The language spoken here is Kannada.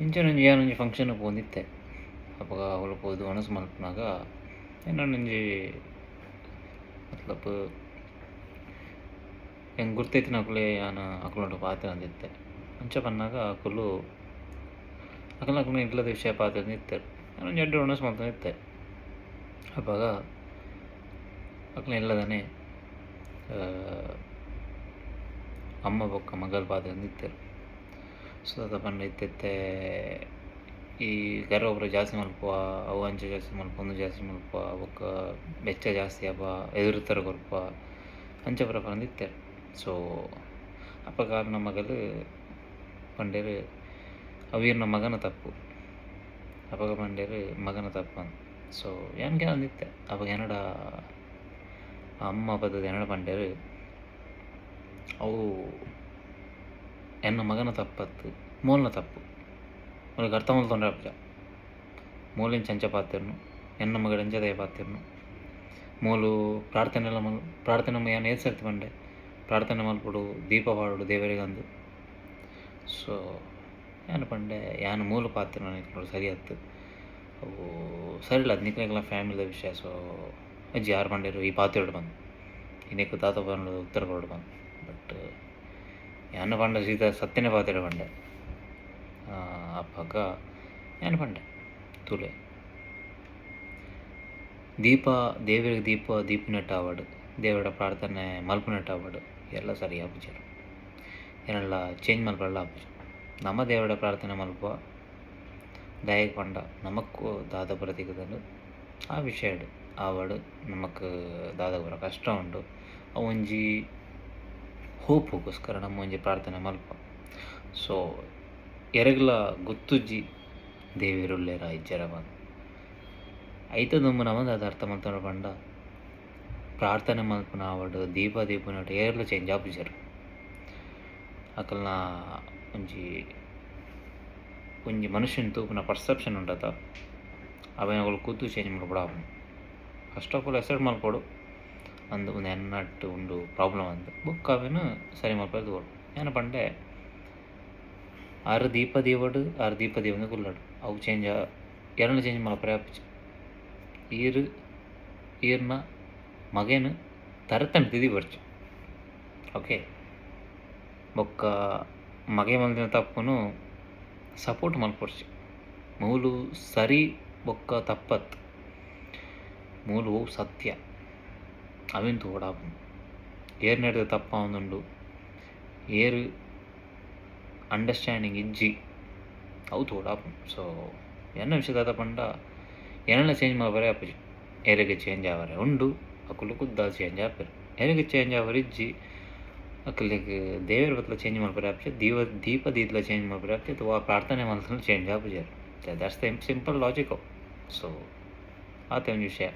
ಇಂಚನೊಂಜಿ ಯಾನೊಂಜಿ ಫಂಕ್ಷನ್‌ಗ್ ಪೋಂದಿತ್ತೆ. ಅಪಗ ಅವ್ಲು ಪೋದು ವನಸ್ ಮಲ್ಪನಾಗ ಎನ್ನೊಂಜಿ ಮತ್ಲಬ್ ಎಂಕ್ ಗುರ್ತೈತಿನಕುಲೆ ಯಾನ್ ಅಕುಲುಂಡು ಪಾತೆರ್ಂದಿತ್ತೆ. ಅಂಚ ಪನ್ನಾಗ ಅಕುಲು ಅಕಲ್ನಕುಲು ಇಟ್ಲದ ವಿಷಯ ಪಾತೆರ್ಂದಿತ್ತೆರ್. ಯಾನೊಂಜಿ ಎಡ್ಡೆ ವನಸ್ ಮಲ್ತೊಂದಿತ್ತೆ. ಅಪಗ ಅಕ್ಲೆನ ಇಲ್ಲದನೆ ಅಮ್ಮ ಬೊಕ್ಕ ಮಗಲ್ ಪಾತೆರ್ಂದಿತ್ತೆರ್. ಸೊ ದಾದ ಪಂಡ ಇತ್ತೆತ್ತೆ ಈ ಗರ್ವ ಪೂರ ಜಾಸ್ತಿ ಮಲ್ಪುವ, ಅವು ಅಂಚ ಜಾಸ್ತಿ ಮಲ್ಪುವ, ಉಂದು ಜಾಸ್ತಿ ಮಲ್ಪುವ, ಬೊಕ್ಕ ಬೆಚ್ಚ ಜಾಸ್ತಿ ಆಪ, ಎದುರುತ್ತರ ಕೊರ್ಪ ಅಂಚ ಪೂರ ಪಂದಿತ್ತೆರ್. ಸೊ ಅಪ್ಪ ಕಾರಣ ಮಗಲು ಪಂಡೇರು ಅವೀರ್ನ ಮಗನ ತಪ್ಪು, ಅಪಗ ಪಂಡೇರು ಮಗನ ತಪ್ಪಂದು. ಸೊ ಯಾನ್ಗೆ ಅಂದಿತ್ತೆ ಅಪಗ ಎನ್ನಡ ಅಮ್ಮ ಪದ್ದತಿ ಎನ್ನಡ ಪಂಡೇರು ಅವು ಎನ್ನ ಮಗನ ತಪ್ಪತ್ತು ಮೂಲ್ನ ತಪ್ಪು ಅವ್ರಿಗೆ ಅರ್ಥ ಮಲ್ತೊಂಡ್ರೆ ಅಪ್ಪ ಮೂಲಿನ ಚಂಚ ಪಾತಿರ್ನು ಎನ್ನ ಮಗಡ ಎಂಚದಯ ಪಾತಿರ್ನು ಮೂಲು ಪ್ರಾರ್ಥನೆ ಯಾನು ಏದು ಸರ್ತಿ ಪಂಡೆ ಪ್ರಾರ್ಥನೆ ಮಲ್ಪಡು ದೀಪ ಪಾಡುಡು ದೇವರಿಗೆ ಅಂದು. ಸೊ ಯಾನು ಪಂಡೆ ಯಾನು ಮೂಲು ಪಾತಿರ್ನ ನಿಕ್ಲು ಸರಿ ಆಯ್ತು ಅವು ಸರಿ ಇಲ್ಲ ಅದು ನಿಕ್ಲೆಲ್ಲ ಫ್ಯಾಮಿಲಿದ ವಿಷಯ. ಸೊ ಅಜ್ಜಿ ಯಾರು ಪಂಡೇರು ಈ ಪಾತಿರೋಡು ಬಂದು ಇನ್ನೇಕು ತಾತ ಬಂದು ಉತ್ತರ ಕೊರಡು ಬಂದು. ಬಟ್ ಯಾನ ಪಂಡ ಸೀದಾ ಸತ್ಯನೇ ಪಾತಿರೋ ಪಂಡೆ ಅಪ್ಪಗ ಯಾನು ಪಂಡೆ ತುಲೆ ದೀಪ ದೇವರಿಗೆ ದೀಪನೆಟ್ಟ ಆವಡು ದೇವರ ಪ್ರಾರ್ಥನೆ ಮಲ್ಪನೆಟ್ಟ ಆವಡು ಎಲ್ಲ ಸರಿ ಆಪುಜರು ಏನೆಲ್ಲ ಚೇಂಜ್ ಮಲ್ಪಲ್ಲ ಆಪುಜ. ನಮ್ಮ ದೇವರ ಪ್ರಾರ್ಥನೆ ಮಲ್ಪುವ ದಯಗೆ ಪಂಡ ನಮಕ್ಕೂ ದಾದ ಪುರ ತೆಗೆದನು ಆ ವಿಷಯ ಆವಡು ನಮಕ್ ದಾದ ಪುರ ಕಷ್ಟ ಉಂಡು ಅವಂಜಿ ಹೋಪುಗೋಸ್ಕರ ನಮ್ಮ ಒಂಜಿ ಪ್ರಾರ್ಥನೆ ಮಲ್ಪ. ಸೊ ಎರಗಲ ಗೊತ್ತುಜ್ಜಿ ದೇವಿರುಲ್ಲೇರ ಇಜ್ಜರ ಬಂದು ಐತದೊಮ್ಮೆ ನಮ್ಮದು ಅದು ಅರ್ಥ ಮಾಡ್ತಾರ ಪಂಡ ಪ್ರಾರ್ಥನೆ ಮಲ್ಪನ ಆವಡು ದೀಪ ಏರ್ಲ ಚೇಂಜ್ ಆಪುಜರು ಅಕಲ್ನ ಒಂಜಿ ಮನುಷ್ಯನ ತೂಪಿನ ಪರ್ಸೆಪ್ಷನ್ ಉಂಟತ ಅವೇನಗಳು ಕೂತು ಚೇಂಜ್ ಮಾಡ್ಬಿಡ ಫಸ್ಟ್ ಆಫ್ ಆಲ್ ಎಸೆಟ್ ಮಲ್ಪಡು ಅಂದು ಒಂದು ಎನ್ನಟ್ಟು ಉಂಡು ಪ್ರಾಬ್ಲಮ್ ಅಂದು ಬುಕ್ ಅವೇನು ಸರಿ ಮಲ್ಪದು ತೋಡು ಏನು ಪಂಡೆ ಆರು ದೀಪ ದೀವಡು ಕುಲ್ಲಡು ಅವು ಚೇಂಜ್ ಎರಡು ಚೇಂಜ್ ಮಲ್ಪರೆ ಆಪುಜಿ ಈರ್ನ ಮಗೇನು ತರತನ ತಿದಿ ಬರ್ಚು ಓಕೆ ಬೊಕ್ಕ ಮಗೆ ಮಲ್ದಿನ ತಪ್ಪುನು ಸಪೋರ್ಟ್ ಮಲ್ಪೊರ್ಚು ಮೂಲು ಸರಿ ಬೊಕ್ಕ ತಪ್ಪತ್ತು ಮೂಲು ಸತ್ಯ ಅವಿನ ತೋಡಾಪು ಏರು ನಡೆದ ತಪ್ಪ ಒಂದುಂಡು ಏರು ಅಂಡರ್ಸ್ಟ್ಯಾಂಡಿಂಗ್ ಇಜ್ಜಿ ಅವು ತೋಡಾಪು. ಸೊ ಎನ್ನ ವಿಷಯದಾದ ಪಂಡ ಏನೆಲ್ಲ ಚೇಂಜ್ ಮಾಡಬರೇ ಅಪ್ಪಜಿ ಏರಿಗೆ ಚೇಂಜ್ ಆವರೆ ಉಂಡು ಅಕ್ಕಲು ಕುದ್ದ ಚೇಂಜ್ ಆಪರು ಏರಿಗೆ ಚೇಂಜ್ ಆವರೆ ಇಜ್ಜಿ ಅಕ್ಕಲಿಗೆ ದೇವರ ಬತ್ತಲ ಚೇಂಜ್ ಮಾಡ್ಬಾರೆ ಆಪ್ಚೆ ದೀಪ ದೀದ್ಲ ಚೇಂಜ್ ಮಾಡ್ಬಾರೆ ಆಪ್ಚೆ ಅಥವಾ ಪ್ರಾರ್ಥನೆ ಮಾಡ್ತಾರೆ ಚೇಂಜ್ ಆಪುಜಾರು. That's the simple logic. So ಆತ ಒಂದು ವಿಷಯ.